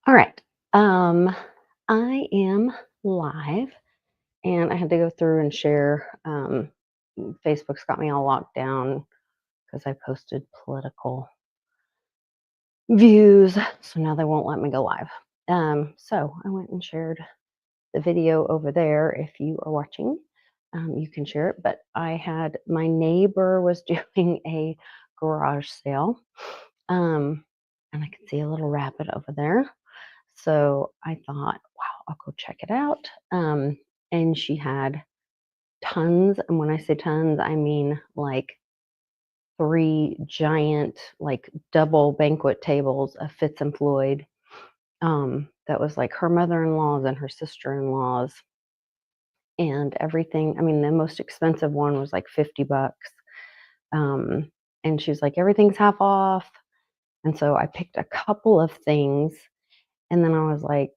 All right. I am live and I had to go through and share. Facebook's got me all locked down because I posted political views. So now they won't let me go live. So I went and shared the video over there. If you are watching, you can share it. But my neighbor was doing a garage sale. And I can see a little rabbit over there. So I thought, wow, I'll go check it out. And she had tons. And when I say tons, I mean like three giant, like double banquet tables of Fitz and Floyd. That was like her mother-in-law's and her sister-in-law's and everything. I mean, the most expensive one was like $50. Um, and she's like, everything's half off. And so I picked a couple of things. And then I was like,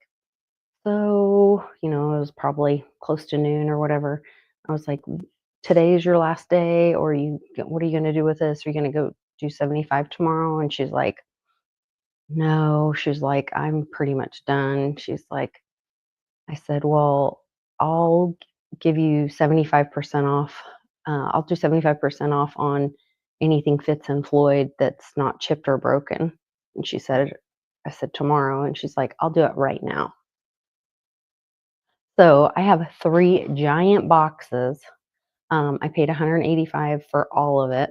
so, it was probably close to noon or whatever. I was like, today is your last day, or what are you going to do with this? Are you going to go do 75 tomorrow? And she's like, no, she's like, I'm pretty much done. She's like, I said, well, I'll give you 75% off. I'll do 75% off on anything Fitz and Floyd that's not chipped or broken. And I said, tomorrow. And she's like, I'll do it right now. So I have three giant boxes. I paid $185 for all of it.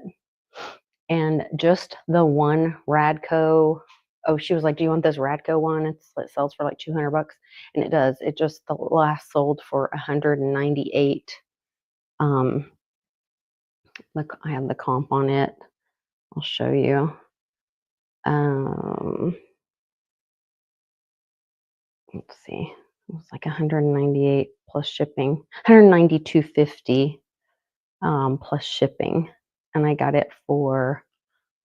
And just the one Radco. Oh, she was like, do you want this Radco one? It sells for like $200. And it does. It just the last sold for 198. Look, I have the comp on it. I'll show you. Let's see. It was like 198 plus shipping. 192.50 plus shipping. And I got it for,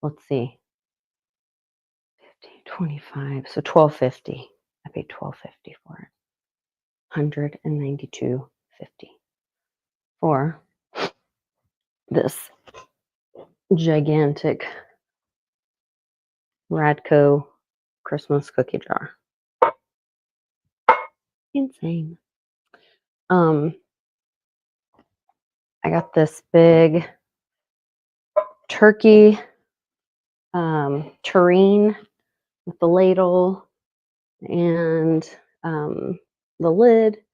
let's see, 50, 25, so $12.50. I paid $12.50 for it. $192.50 for this gigantic Radco Christmas cookie jar. Insane. I got this big turkey tureen with the ladle and the lid.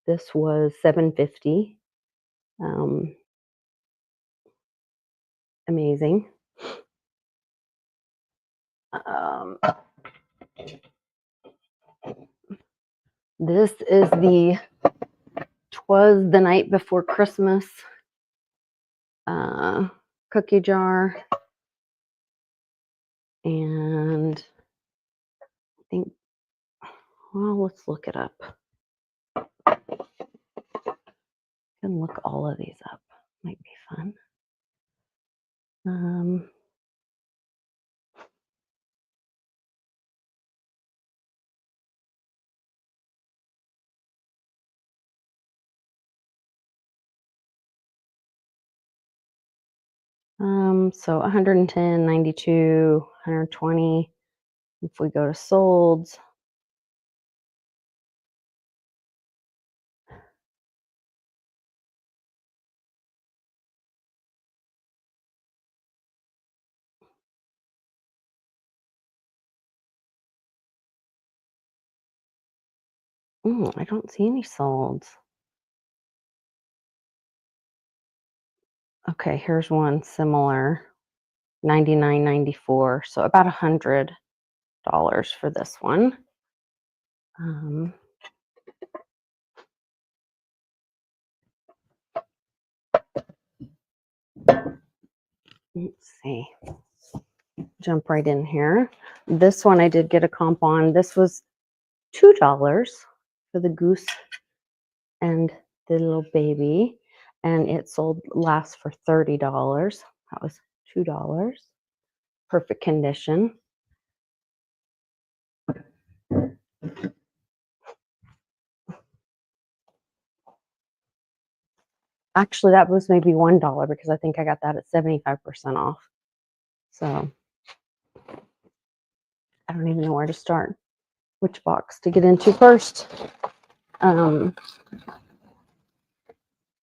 This was $7.50. Amazing. This is "'Twas the Night Before Christmas" cookie jar, and I think, well, let's look it up. I can look all of these up. Might be fun. So 110, 92, 120. If we go to solds, I don't see any solds. Okay, here's one similar, $99.94. So about $100 for this one. Let's see. Jump right in here. This one I did get a comp on. This was $2 for the goose and the little baby, and it sold last for $30. That was $2. Perfect condition. Actually, that was maybe $1 because I think I got that at 75% off. So I don't even know where to start. which box to get into first.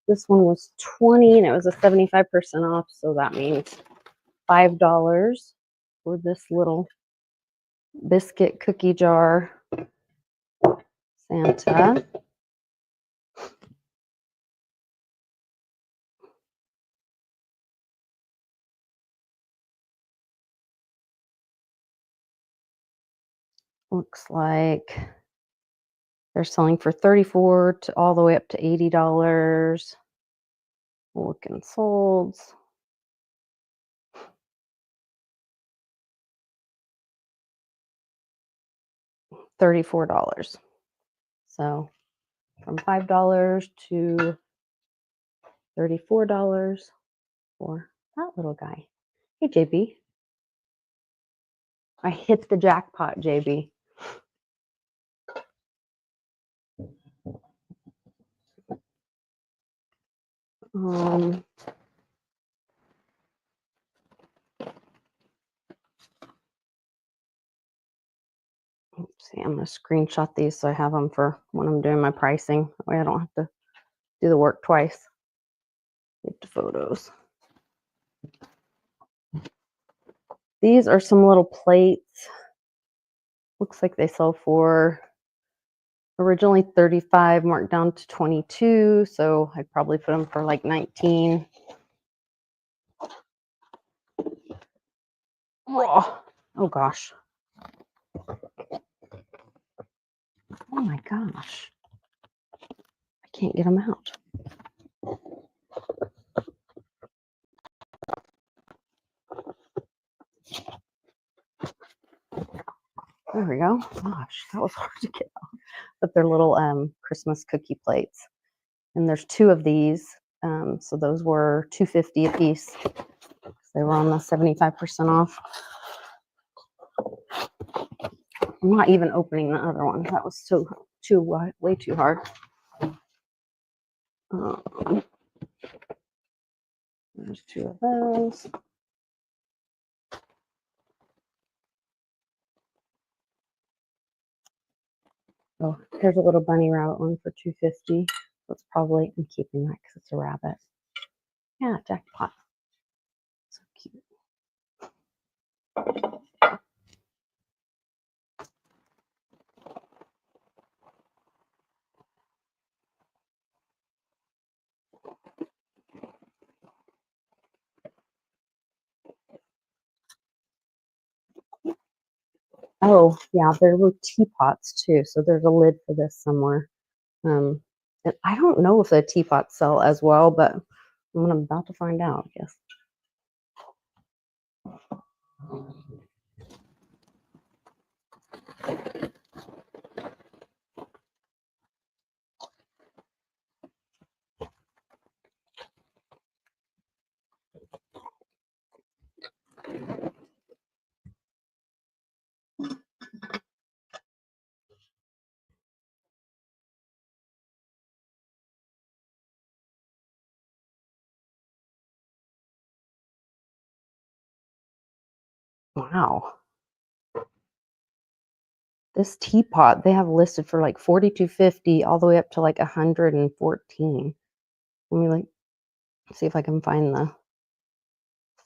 This one was 20 and it was a 75% off, so that means $5 for this little biscuit cookie jar Santa. Looks like they're selling for $34 to all the way up to $80. Looking solds. $34. So from $5 to $34 for that little guy. Hey, JB. I hit the jackpot, JB. Let's see, I'm going to screenshot these so I have them for when I'm doing my pricing. That way I don't have to do the work twice. Get the photos. These are some little plates. Looks like they sell for originally $35, marked down to $22. So I'd probably put them for like $19. Raw. Oh gosh. Oh my gosh. I can't get them out. There we go. Gosh, that was hard to get out. But they're little Christmas cookie plates. And there's 2 of these. So those were $2.50 a piece. They were on the 75% off. I'm not even opening the other one. That was way too hard. There's 2 of those. Oh, here's a little bunny rabbit one for $2.50. That's probably, I'm keeping that because it's a rabbit. Yeah, jackpot. So cute. Oh, yeah, there were teapots too. So there's a lid for this somewhere. And I don't know if the teapots sell as well, but I'm about to find out, I guess. Wow. This teapot they have listed for like $42.50 all the way up to like $114. Let me like see if I can find the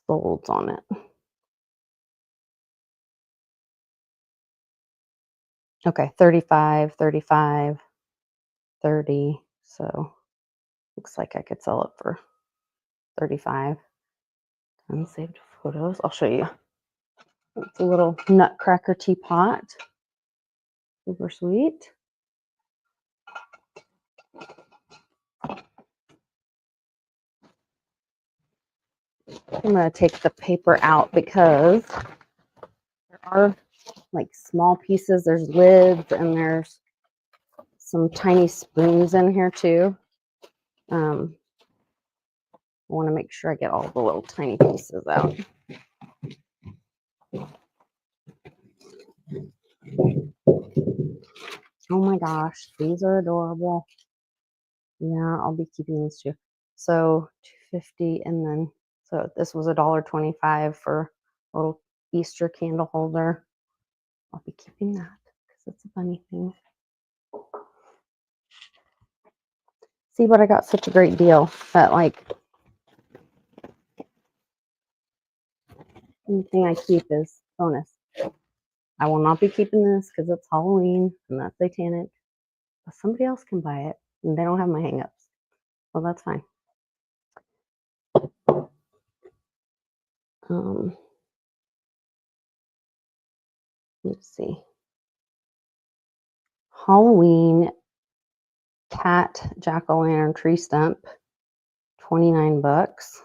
folds on it. Okay, 35, 35, 30. So looks like I could sell it for 35. Unsaved photos. I'll show you. It's a little nutcracker teapot. Super sweet. I'm going to take the paper out because there are like small pieces. There's lids and there's some tiny spoons in here too. I want to make sure I get all the little tiny pieces out. Oh my gosh, these are adorable. Yeah, I'll be keeping these too. So $2.50, and then so this was $1.25 for a little Easter candle holder. I'll be keeping that because It's a bunny thing. See, but I got such a great deal that, like, anything I keep is bonus. I will not be keeping this because it's Halloween and that's satanic. But somebody else can buy it and they don't have my hangups. Well, that's fine. Let's see. Halloween cat jack-o'-lantern tree stump, 29 bucks.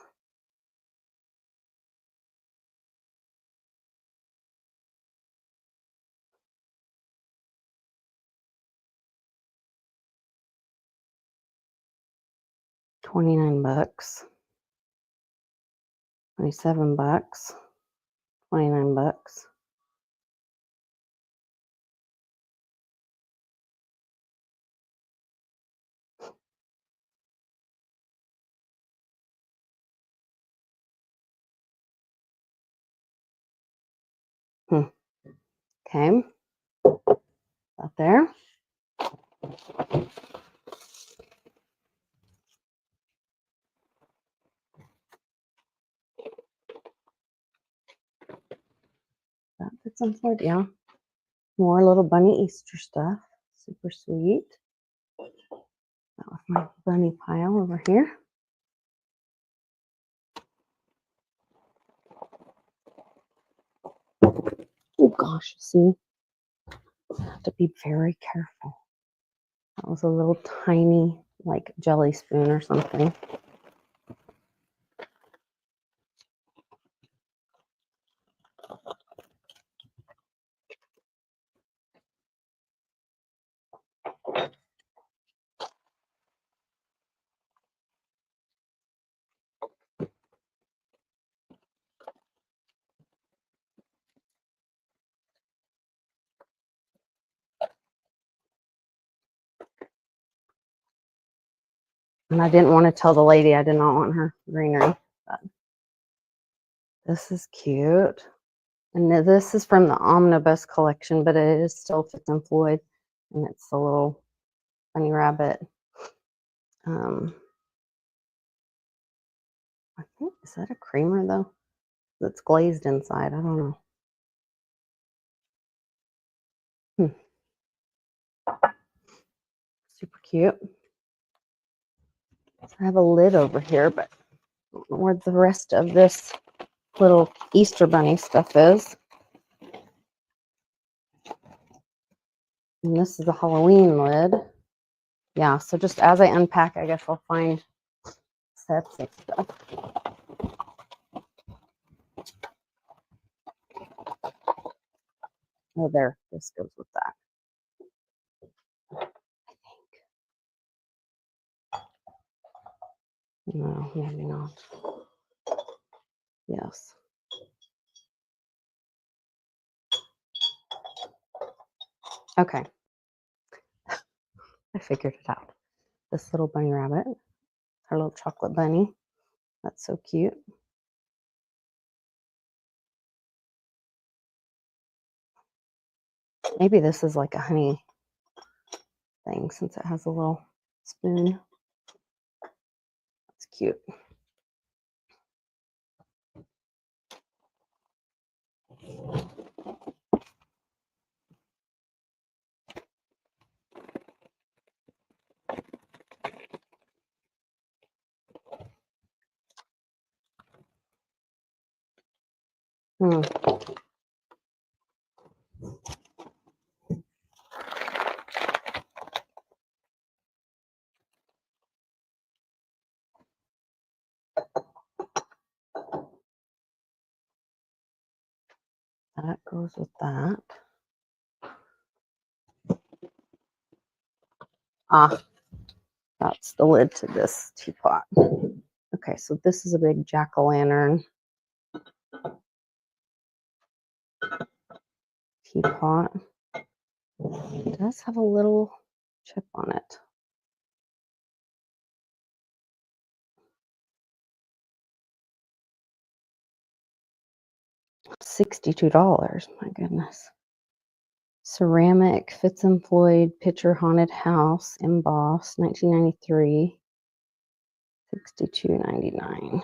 $29, 27 bucks, 29 bucks. Okay, up there. That fits on Floyd, yeah. More little bunny Easter stuff. Super sweet. That was my bunny pile over here. Oh gosh, see, I have to be very careful. That was a little tiny, like, jelly spoon or something. And I didn't want to tell the lady I did not want her greenery. But this is cute. And this is from the Omnibus collection, but it is still Fitz and Floyd. And it's a little bunny rabbit. I think, is that a creamer though? That's glazed inside. I don't know. Super cute. I have a lid over here, but I don't know where the rest of this little Easter bunny stuff is. And this is a Halloween lid. Yeah, so just as I unpack, I guess I'll find sets of stuff. Oh, there. This goes with that. I think. No, maybe not. Yes. Okay. I figured it out. This little bunny rabbit, her little chocolate bunny. That's so cute. Maybe this is like a honey thing since it has a little spoon. It's cute. That goes with that. Ah, that's the lid to this teapot. Okay, so this is a big jack-o'-lantern teapot. It does have a little chip on it. $62. My goodness. Ceramic Fitz and Floyd picture haunted house embossed 1993, $62.99.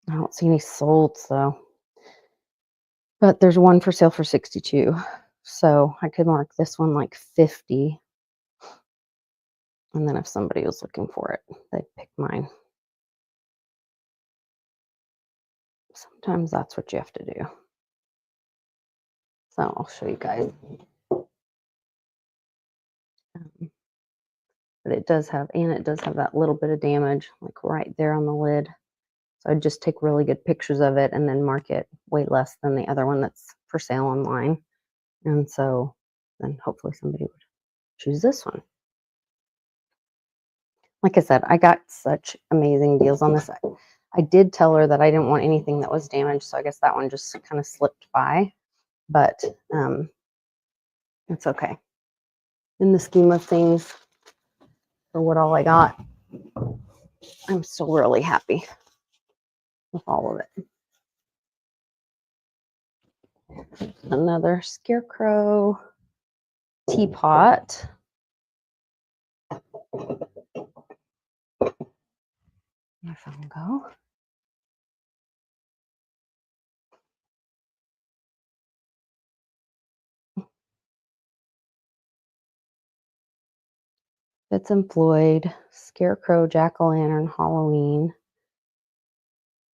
I don't see any solds though. But there's one for sale for 62. So I could mark this one like 50. And then if somebody was looking for it, they'd pick mine. Sometimes that's what you have to do. So I'll show you guys. But it does have that little bit of damage, like right there on the lid. So I'd just take really good pictures of it and then mark it way less than the other one that's for sale online. And so then hopefully somebody would choose this one. Like I said, I got such amazing deals on this. I did tell her that I didn't want anything that was damaged, so I guess that one just kind of slipped by. But it's okay. In the scheme of things, for what all I got, I'm still really happy with all of it. Another scarecrow teapot. My phone go. Fitz and Floyd, Scarecrow, Jack-o'-lantern, Halloween.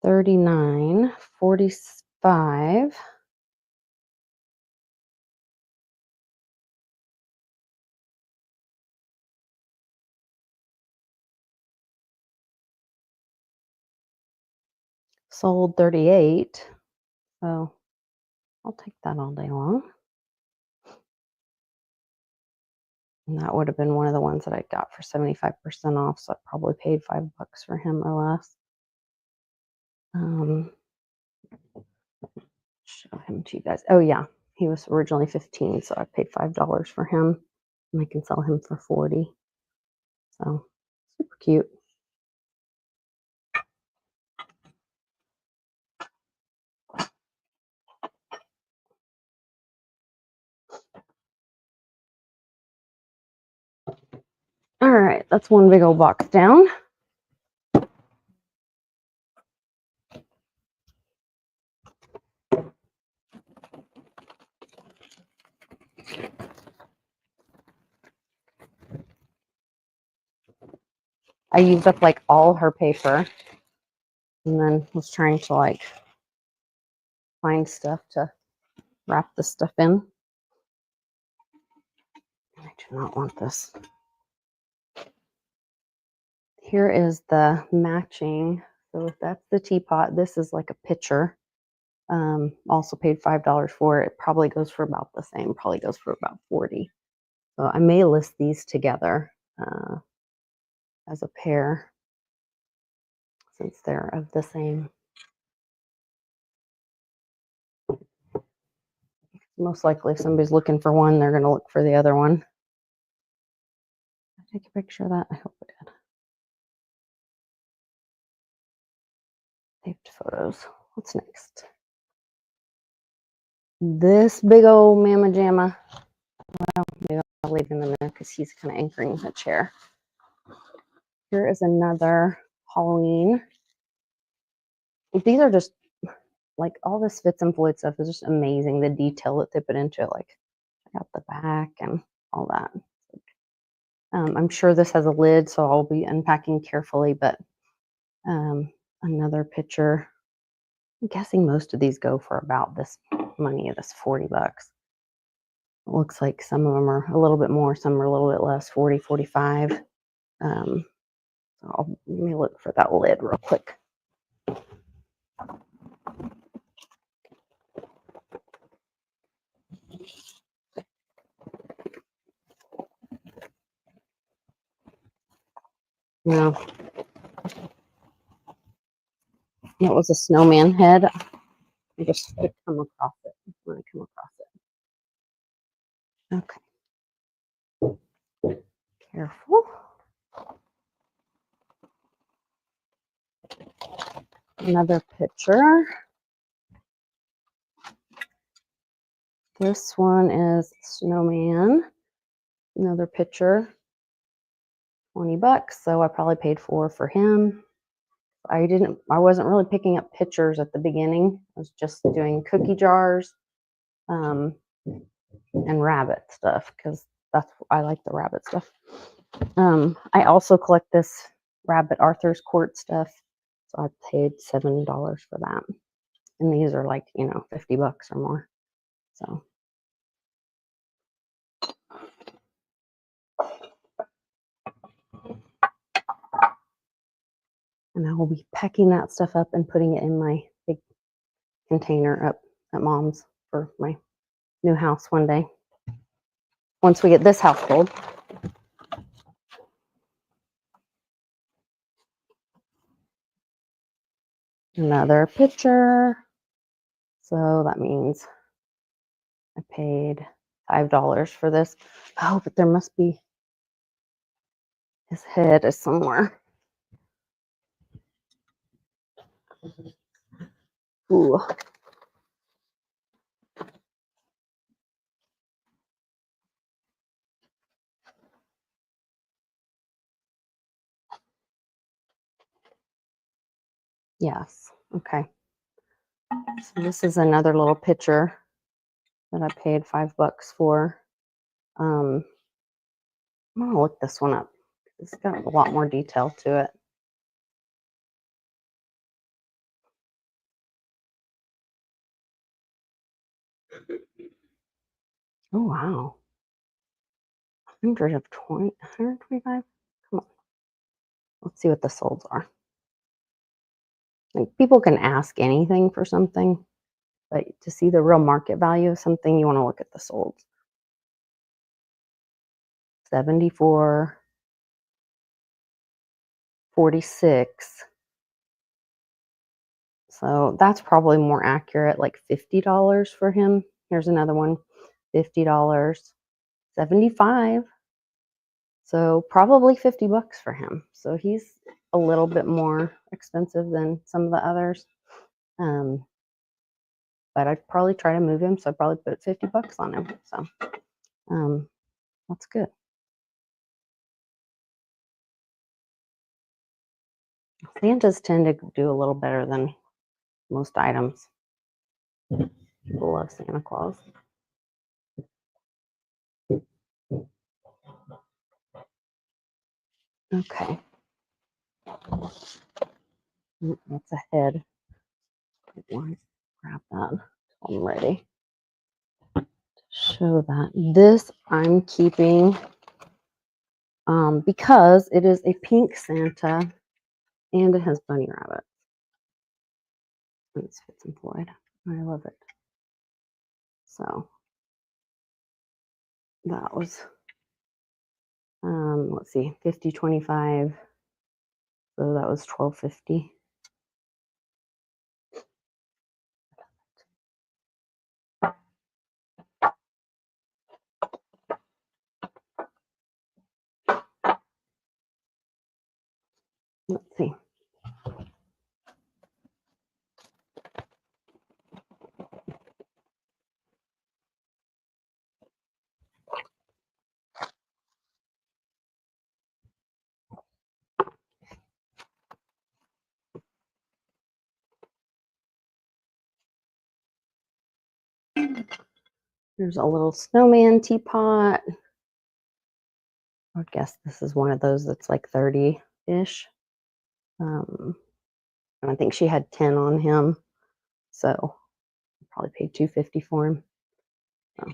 $39.45. Sold 38. So I'll take that all day long. And that would have been one of the ones that I got for 75% off. So I probably paid $5 for him or less. Show him to you guys. Oh yeah, he was originally 15, so I paid $5 for him. And I can sell him for 40. So super cute. All right, that's one big old box down. I used up like all her paper and then was trying to like find stuff to wrap this stuff in. I do not want this. Here is the matching. So if that's the teapot, this is like a pitcher. Also paid $5 for it. It probably goes for about the same, probably goes for about 40. So I may list these together as a pair since they're of the same. Most likely if somebody's looking for one, they're going to look for the other one. Did I take a picture of that? I hope I did. Saved photos. What's next? This big old Mama Jamma. Well, maybe I'll leave him in there because he's kind of anchoring the chair. Here is another Halloween. These are just like all this Fitz and Floyd stuff is just amazing. The detail that they put into it, like I got the back and all that. I'm sure this has a lid, so I'll be unpacking carefully, but another picture. I'm guessing most of these go for about this money, this $40. It looks like some of them are a little bit more, some are a little bit less, 40, 45. So let me look for that lid real quick. No. It was a snowman head. I just come across it when I come across it. Okay. Careful. Another picture. This one is snowman. Another picture. $20. So I probably paid $4 for him. I wasn't really picking up pictures at the beginning. I was just doing cookie jars and rabbit stuff because I like the rabbit stuff. I also collect this rabbit Arthur's Court stuff. So I paid $7 for that. And these are like, $50 or more. So. And I will be packing that stuff up and putting it in my big container up at Mom's for my new house one day. Once we get this house sold. Another picture. So that means I paid $5 for this. Oh, but there must be, his head is somewhere. Ooh. Yes. Okay. So this is another little picture that I paid $5 for. I'm gonna look this one up. It's got a lot more detail to it. Oh wow. 125. Come on. Let's see what the solds are. Like people can ask anything for something, but to see the real market value of something, you want to look at the solds. 74, 46. So that's probably more accurate, like $50 for him. Here's another one, $50, 75. So probably $50 for him. So he's a little bit more expensive than some of the others. But I'd probably try to move him, so I'd probably put $50 on him. So that's good. Santas tend to do a little better than most items. People love Santa Claus. Okay. That's a head. Grab that. I'm ready to show that. This I'm keeping because it is a pink Santa and it has bunny rabbits. It's Fitz and Floyd. I love it. So that was let's see, 50, 25. So that was $12.50. Let's see. There's a little snowman teapot. I guess this is one of those that's like 30-ish. And I think she had 10 on him. So I probably paid $2.50 for him. So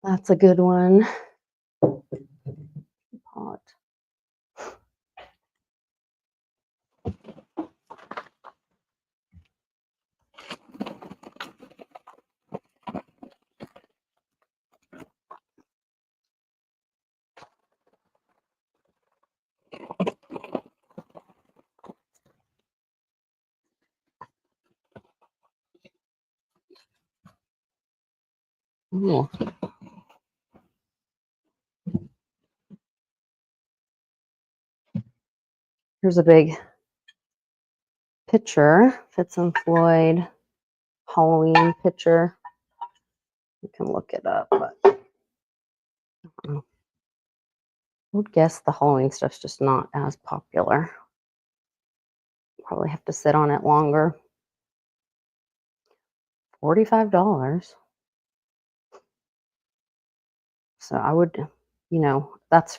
that's a good one. Teapot. Ooh. Here's a big picture, Fitz and Floyd Halloween picture. You can look it up, but I would guess the Halloween stuff's just not as popular. Probably have to sit on it longer. $45. So I would, that's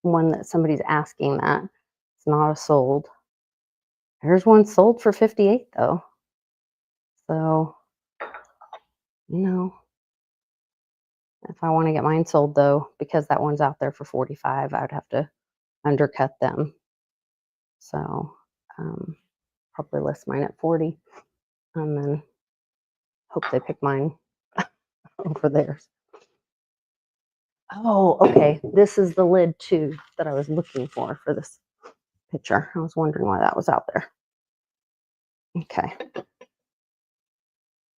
one that somebody's asking that. It's not a sold. Here's one sold for 58 though. So, if I want to get mine sold though, because that one's out there for 45, I'd have to undercut them. So, probably list mine at 40 and then hope they pick mine over theirs. Oh, okay. This is the lid too that I was looking for this picture. I was wondering why that was out there. Okay.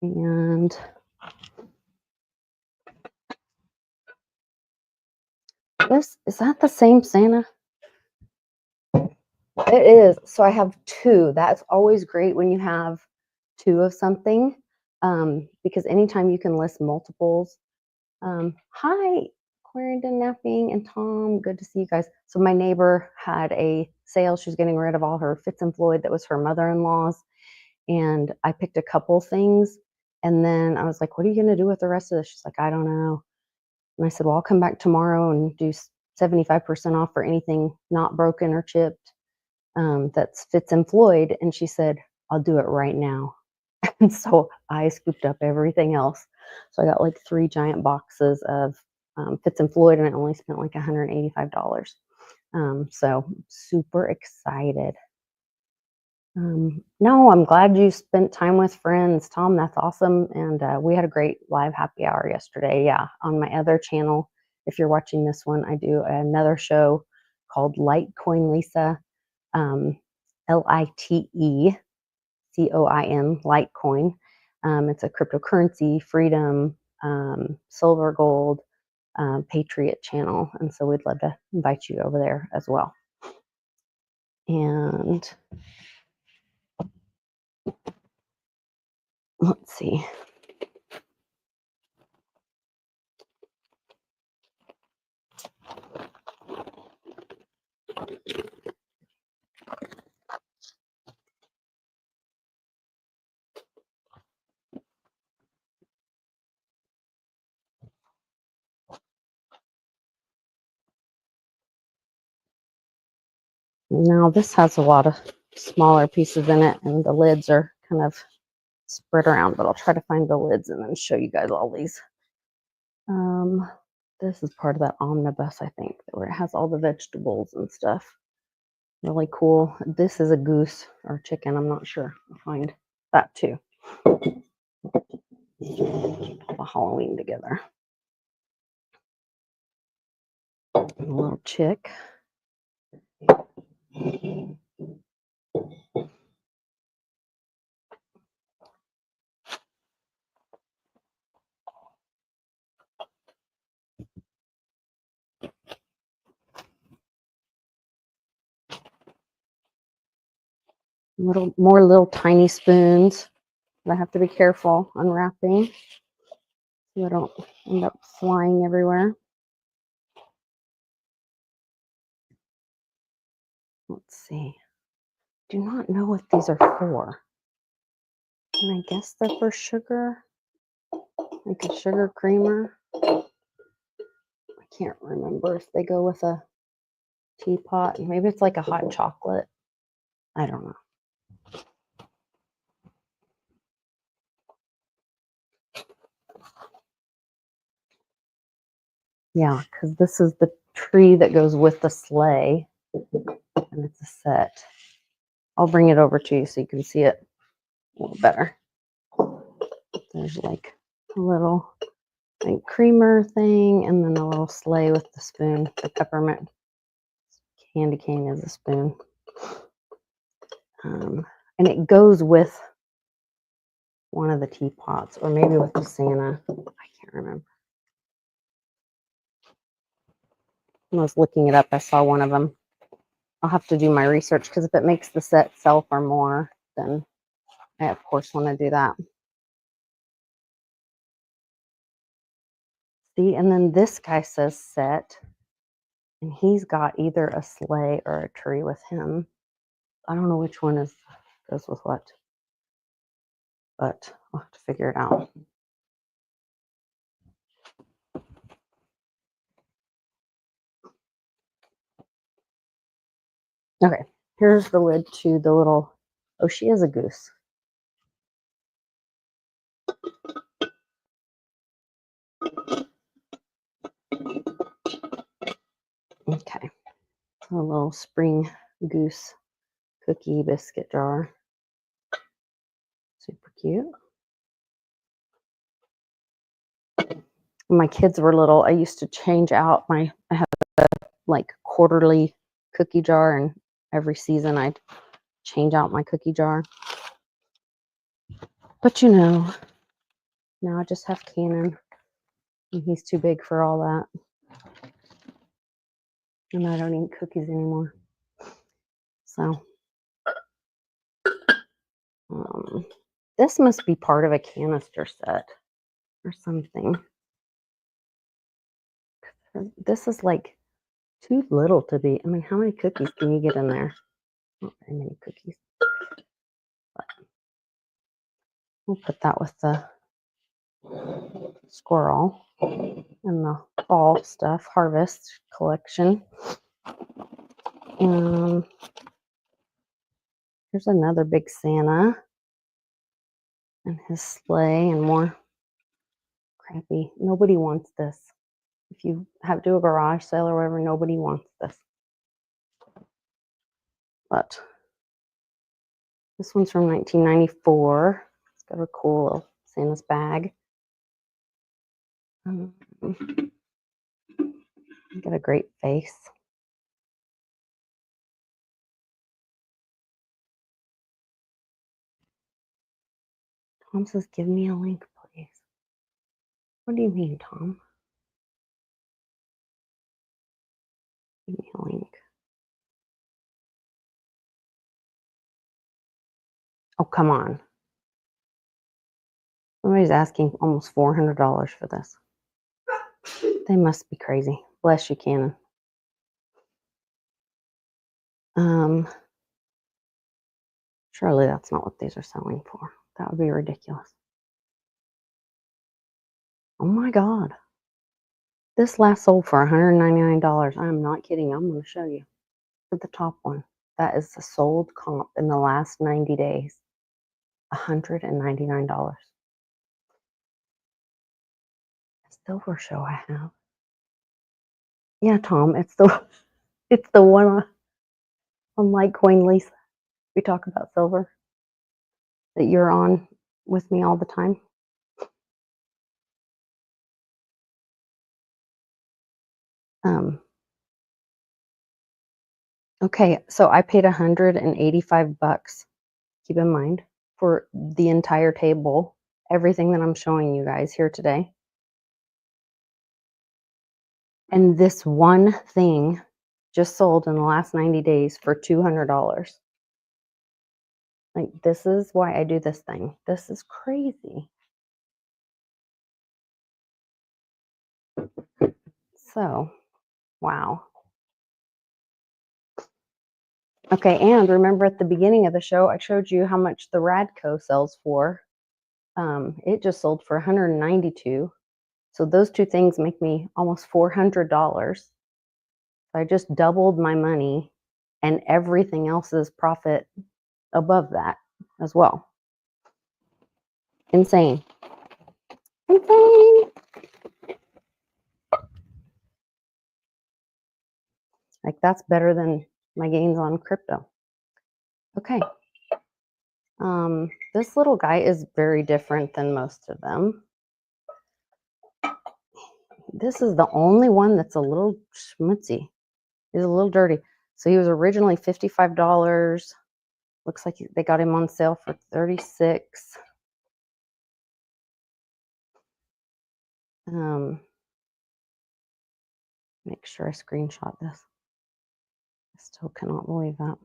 And is that the same Santa? It is. So I have two. That's always great when you have two of something, because anytime you can list multiples. Hi, Clarendon Napping and Tom. Good to see you guys. So my neighbor had a sale. She was getting rid of all her Fitz and Floyd that was her mother-in-law's. And I picked a couple things. And then I was like, what are you going to do with the rest of this? She's like, I don't know. And I said, well, I'll come back tomorrow and do 75% off for anything not broken or chipped. That's Fitz and Floyd. And she said, I'll do it right now. And so I scooped up everything else. So I got like 3 giant boxes of Fitz and Floyd, and I only spent like $185. So super excited. No, I'm glad you spent time with friends, Tom. That's awesome. And we had a great live happy hour yesterday. Yeah, on my other channel. If you're watching this one, I do another show called Litecoin Lisa, LITECOIN, Litecoin. It's a cryptocurrency, freedom, silver, gold, patriot channel. And so we'd love to invite you over there as well. And let's see. Now this has a lot of smaller pieces in it, and the lids are kind of spread around, but I'll try to find the lids and then show you guys all these. This is part of that omnibus, I think, where it has all the vegetables and stuff. Really cool. This is a goose or chicken. I'm not sure. I'll find that too. Put the Halloween together. A little chick. Little tiny spoons. I have to be careful unwrapping so I don't end up flying everywhere. Let's see. Do not know what these are for. And I guess they're for sugar, like a sugar creamer. I can't remember if they go with a teapot. Maybe it's like a hot chocolate. I don't know. Yeah, because this is the tree that goes with the sleigh, and it's a set. I'll bring it over to you so you can see it a little better. There's like a little creamer thing, and then a little sleigh with the spoon, the peppermint candy cane is a spoon. And it goes with one of the teapots, or maybe with the Santa. I can't remember. When I was looking it up, I saw one of them. I'll have to do my research because if it makes the set sell for more, then I of course want to do that. See, and then this guy says set, and he's got either a sleigh or a tree with him. I don't know which one goes with what, but I'll have to figure it out. Okay, here's the lid to the little, oh, she is a goose. Okay, so a little spring goose cookie biscuit jar. Super cute. When my kids were little, I used to change out I have a like quarterly cookie jar, and every season I'd change out my cookie jar. But you know, now I just have Cannon, and he's too big for all that. And I don't eat cookies anymore. So, this must be part of a canister set or something. This is like too little to be. I mean, how many cookies can you get in there? Not very many cookies. But we'll put that with the squirrel and the fall stuff, harvest collection. Here's another big Santa and his sleigh and more crappy. Nobody wants this. If you have to do a garage sale or whatever, nobody wants this. But this one's from 1994. It's got a cool little Santa's bag. Got a great face. Tom says, give me a link, please. What do you mean, Tom? Give me a link. Oh, come on. Somebody's asking almost $400 for this. They must be crazy. Bless you, Cannon. Surely that's not what these are selling for. That would be ridiculous. Oh my God. This last sold for $199. I am not kidding. I'm going to show you. Look at the top one. That is the sold comp in the last 90 days. $199. Silver show I have. Yeah, Tom, it's the one on Litecoin Lisa. We talk about silver that you're on with me all the time. Okay, so I paid $185. Keep in mind, for the entire table, everything that I'm showing you guys here today. And this one thing just sold in the last 90 days for $200. Like, this is why I do this thing. This is crazy. So, wow. Okay, and remember at the beginning of the show, I showed you how much the Radco sells for. It just sold for $192. So those two things make me almost $400. So I just doubled my money, and everything else is profit above that as well. Insane. Insane. Like, that's better than my gains on crypto. Okay. This little guy is very different than most of them. This is the only one that's a little schmutzy. He's a little dirty. So he was originally $55. Looks like they got him on sale for $36. Make sure I screenshot this. Still cannot believe that.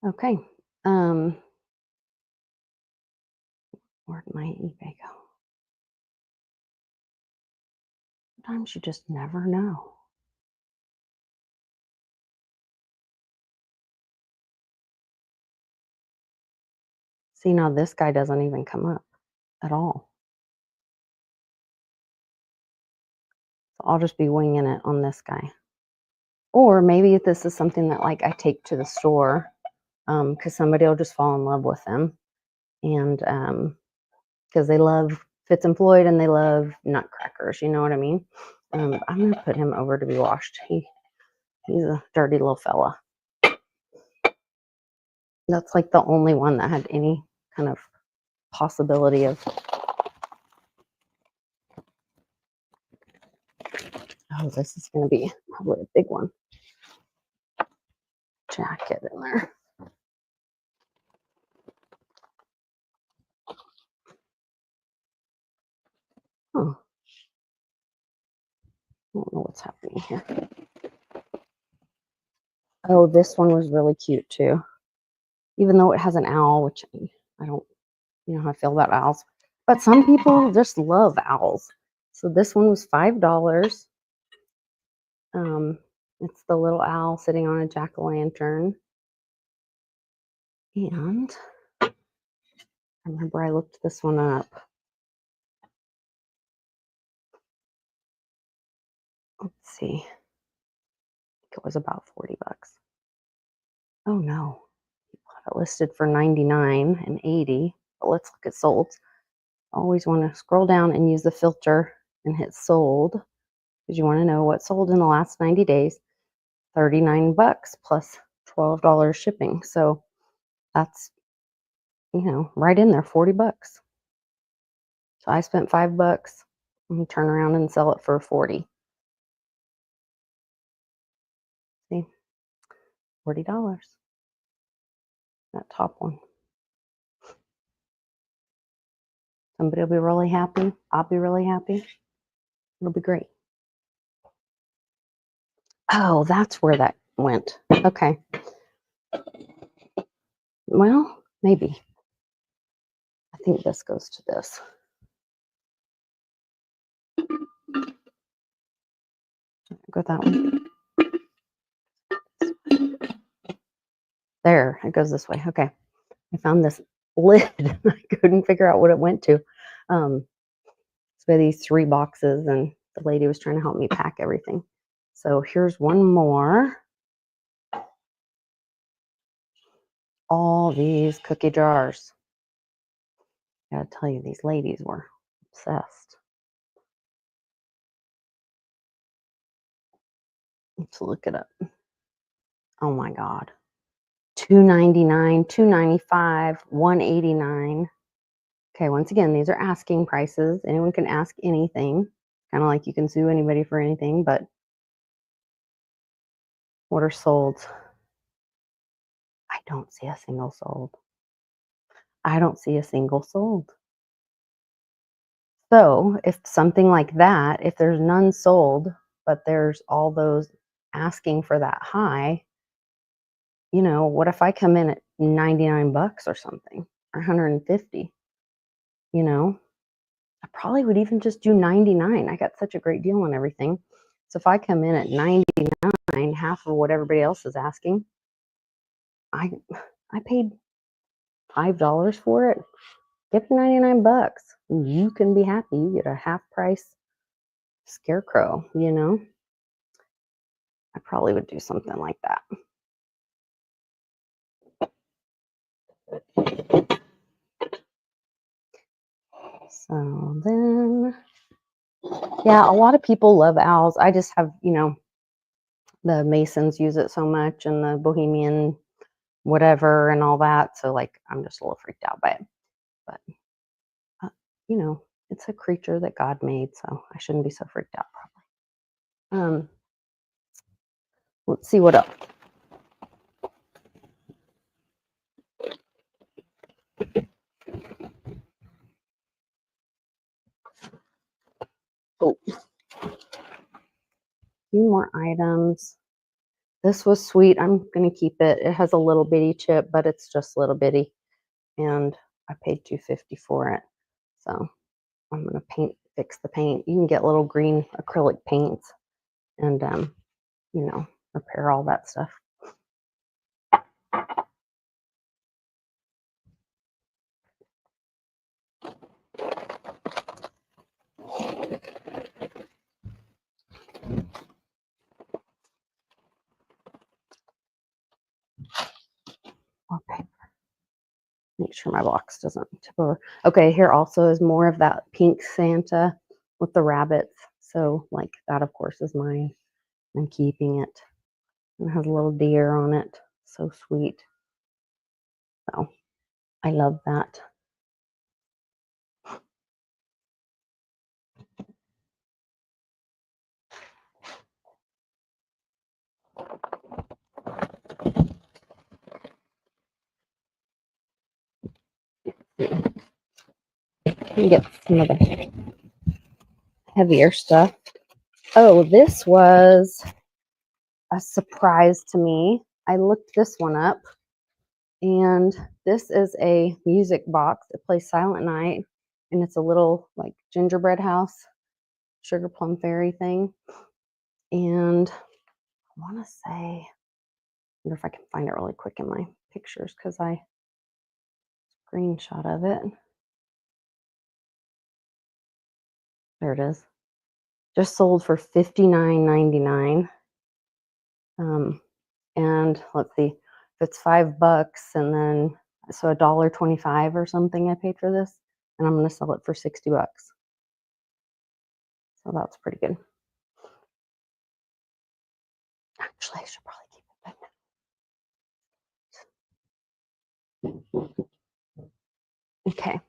Okay. Where'd my eBay go? Sometimes you just never know. See, now this guy doesn't even come up at all. So I'll just be winging it on this guy. Or maybe this is something that like I take to the store because somebody will just fall in love with them. And because they love Fitz and Floyd and they love nutcrackers, you know what I mean? I'm going to put him over to be washed. He's a dirty little fella. That's like the only one that had any kind of possibility of. Oh, this is going to be probably a big one. Jacket in there. Oh, I don't know what's happening here. Oh, this one was really cute too. Even though it has an owl, which I don't, you know how I feel about owls. But some people just love owls. So this one was $5. It's the little owl sitting on a jack-o'-lantern. And I remember I looked this one up. Let's see. I think it was about $40. Oh no. People have it listed for $99 and $80. But let's look at sold. Always want to scroll down and use the filter and hit sold because you want to know what sold in the last 90 days. $39 plus $12 shipping. So that's, you know, right in there, $40. So I spent $5 and turn around and sell it for 40. See, $40. That top one. Somebody will be really happy. I'll be really happy. It'll be great. Oh, that's where that went. Okay. Well, maybe. I think this goes to this. Go that way. There, it goes this way. Okay. I found this lid. I couldn't figure out what it went to. It's by these 3 boxes, and the lady was trying to help me pack everything. So here's one more. All these cookie jars. I gotta tell you, these ladies were obsessed. Let's look it up. Oh my God. $2.99, $2.95, $1.89. Okay, once again, these are asking prices. Anyone can ask anything. Kind of like you can sue anybody for anything, but what are sold? I don't see a single sold. I don't see a single sold. So if something like that, if there's none sold, but there's all those asking for that high, you know, what if I come in at $99 or something, or 150? You know, I probably would even just do 99. I got such a great deal on everything. So if I come in at 99, half of what everybody else is asking, I paid $5 for it. Give me $99. You can be happy. You get a half price scarecrow, you know? I probably would do something like that. So then, yeah, a lot of people love owls. I just have, you know, the Masons use it so much and the Bohemian whatever and all that. So like, I'm just a little freaked out by it. But, you know, it's a creature that God made. So I shouldn't be so freaked out probably. Let's see what else. Oh. few more items. This was sweet. I'm gonna keep it. It has a little bitty chip, but it's just little bitty, and I paid $2.50 for it. So I'm gonna fix the paint. You can get little green acrylic paints and you know, repair all that stuff. Okay. Make sure my box doesn't tip over. Okay, here also is more of that pink Santa with the rabbits. So like that of course is mine. I'm keeping it. It has a little deer on it. So sweet. So I love that. You get some of the heavier stuff. Oh, this was a surprise to me. I looked this one up, and this is a music box. It plays Silent Night, and it's a little like gingerbread house, sugar plum fairy thing. And I want to say, I wonder if I can find it really quick in my pictures because I screenshot of it. There it is. Just sold for $59.99. And let's see, if it's $5 and then so $1.25 or something I paid for this, and I'm going to sell it for $60. So that's pretty good. Actually, I should probably keep it. Okay.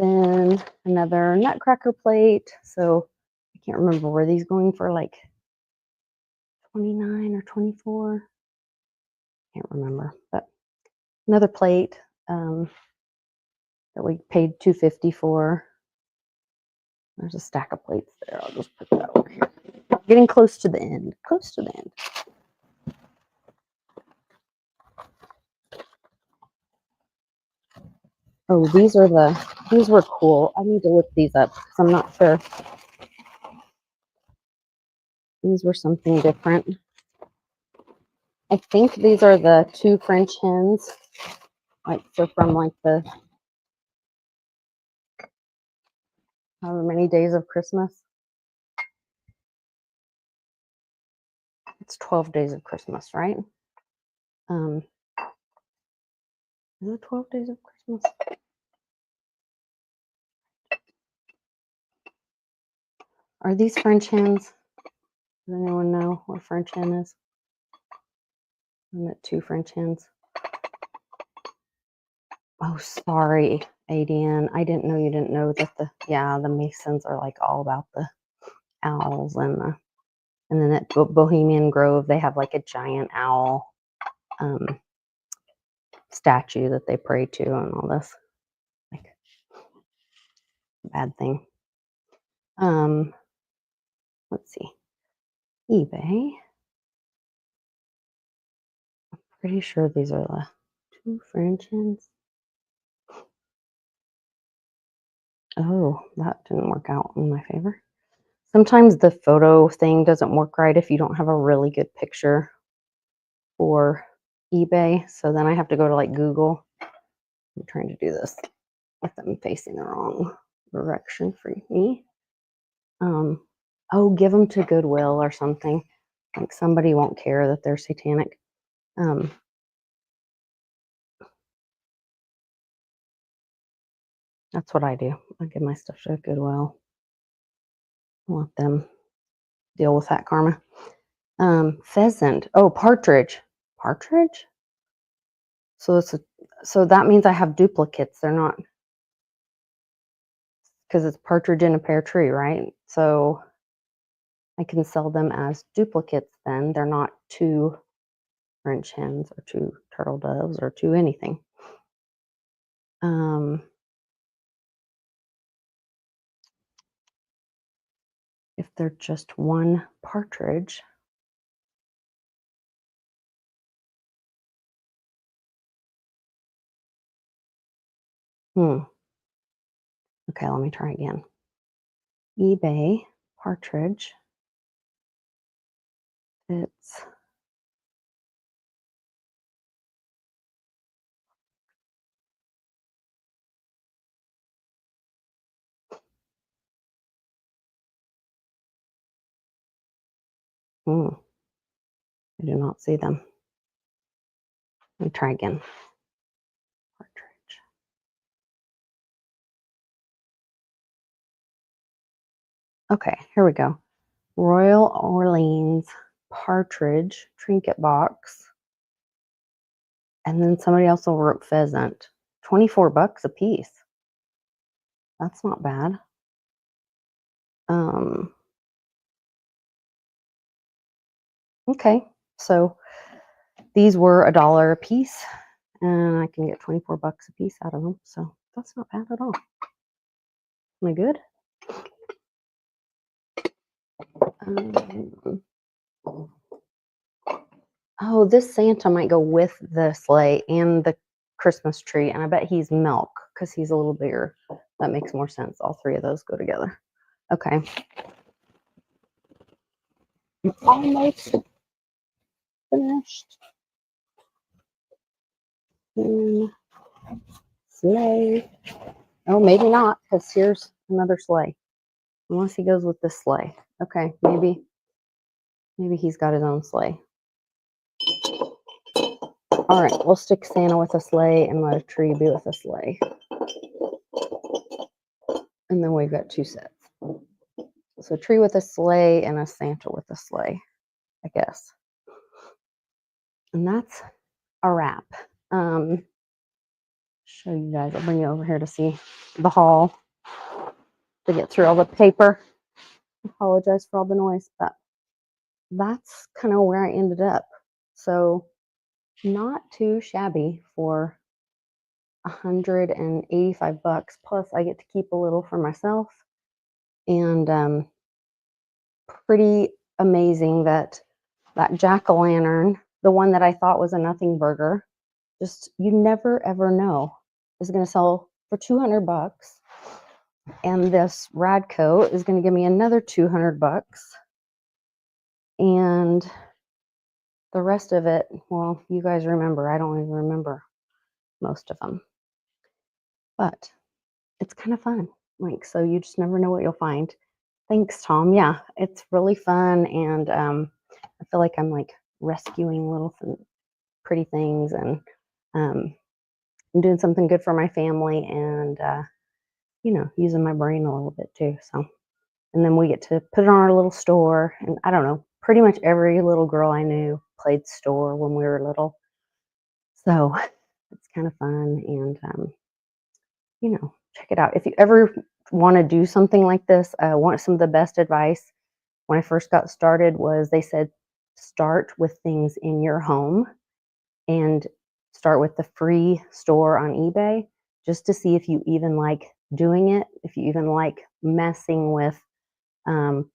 Then another nutcracker plate. So I can't remember, were these going for like 29 or 24? Can't remember, but another plate that we paid $2.50 for. There's a stack of plates there. I'll just put that over here. Getting close to the end. Close to the end. Oh, these were cool. I need to look these up because I'm not sure. These were something different. I think these are the 2 French hens. Like, so from like the however many days of Christmas. It's 12 days of Christmas, right? Is it 12 days of Christmas? Are these French hens? Does anyone know what French hen is? I'm at 2 French hens. Oh, sorry, Adian. I didn't know you didn't know that the Masons are like all about the owls and then at Bohemian Grove they have like a giant owl statue that they pray to and all this. Like bad thing. Let's see. eBay. Pretty sure these are the 2 French hens. Oh, that didn't work out in my favor. Sometimes the photo thing doesn't work right if you don't have a really good picture for eBay. So then I have to go to like Google. I'm trying to do this with them facing the wrong direction for me. Oh, give them to Goodwill or something. Like somebody won't care that they're satanic. That's what I do. I give my stuff to Goodwill. Let them deal with that karma. Pheasant. Oh, partridge. Partridge? So that means I have duplicates. They're not, because it's partridge in a pear tree, right? So I can sell them as duplicates then. They're not 2 French hens or 2 turtle doves or 2 anything. if they're just one partridge. Hmm. Okay, let me try again. eBay partridge. It's I do not see them. Let me try again. Partridge. Okay, here we go. Royal Orleans partridge trinket box. And then somebody also wrote pheasant. 24 bucks a piece. That's not bad. Um, okay, so these were $1 a piece, and I can get 24 bucks a piece out of them. So that's not bad at all. Am I good? Um, oh, this Santa might go with the sleigh and the Christmas tree, and I bet he's milk because he's a little bigger. That makes more sense. All three of those go together. Okay. I'm almost finished. Sleigh. Oh, maybe not, because here's another sleigh. Unless he goes with this sleigh. Okay, maybe he's got his own sleigh. All right, we'll stick Santa with a sleigh and let a tree be with a sleigh. And then we've got two sets. So a tree with a sleigh and a Santa with a sleigh, I guess. And that's a wrap. Show you guys. I'll bring you over here to see the haul, to get through all the paper. I apologize for all the noise, but that's kind of where I ended up. So not too shabby for 185 bucks. Plus I get to keep a little for myself. And pretty amazing that jack-o'-lantern, the one that I thought was a nothing burger, just you never ever know, is going to sell for 200 bucks. And this rad coat is going to give me another 200 bucks. And the rest of it, well, you guys remember, I don't even remember most of them. But it's kind of fun. Like, so you just never know what you'll find. Thanks, Tom. Yeah, it's really fun. And I feel like I'm like rescuing little pretty things, and I'm doing something good for my family, and using my brain a little bit too. So, and then we get to put it on our little store. And I don't know, pretty much every little girl I knew played store when we were little. So it's kind of fun. And check it out if you ever want to do something like this. Want some of the best advice when I first got started was, they said start with things in your home and start with the free store on eBay, just to see if you even like doing it, if you even like messing with um,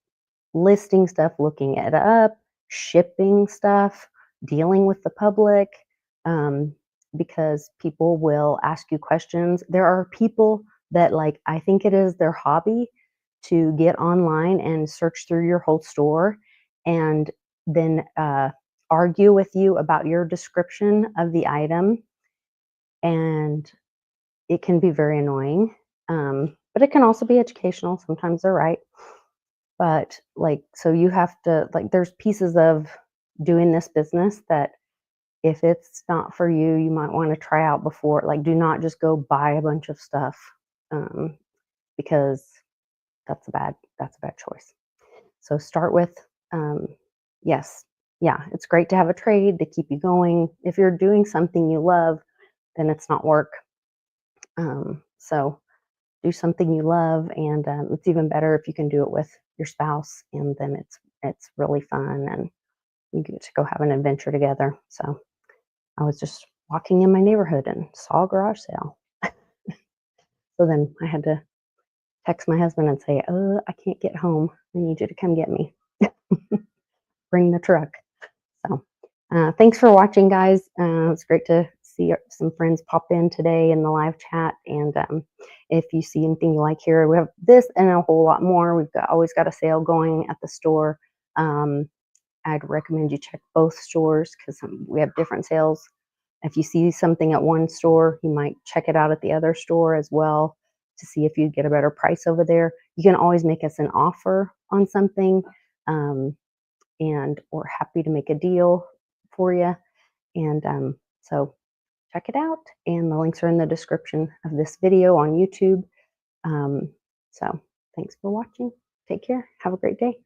listing stuff, looking it up, shipping stuff, dealing with the public, um, because people will ask you questions. There are people that, like, I think it is their hobby to get online and search through your whole store and then argue with you about your description of the item. And it can be very annoying, but it can also be educational. Sometimes they're right. But like, so you have to, like, there's pieces of doing this business that if it's not for you, you might want to try out before. Like, do not just go buy a bunch of stuff, because that's a bad choice. So start with, yes, yeah, it's great to have a trade to keep you going. If you're doing something you love, then it's not work. So do something you love, and it's even better if you can do it with your spouse, and then it's really fun, and you get to go have an adventure together. So I was just walking in my neighborhood and saw a garage sale. So then I had to text my husband and say, I can't get home. I need you to come get me. Bring the truck. So thanks for watching, guys. It's great to see some friends pop in today in the live chat. And if you see anything you like here, we have this and a whole lot more. We've always got a sale going at the store. I'd recommend you check both stores because we have different sales. If you see something at one store, you might check it out at the other store as well to see if you get a better price over there. You can always make us an offer on something, and we're happy to make a deal for you. And so check it out. And the links are in the description of this video on YouTube. So thanks for watching. Take care. Have a great day.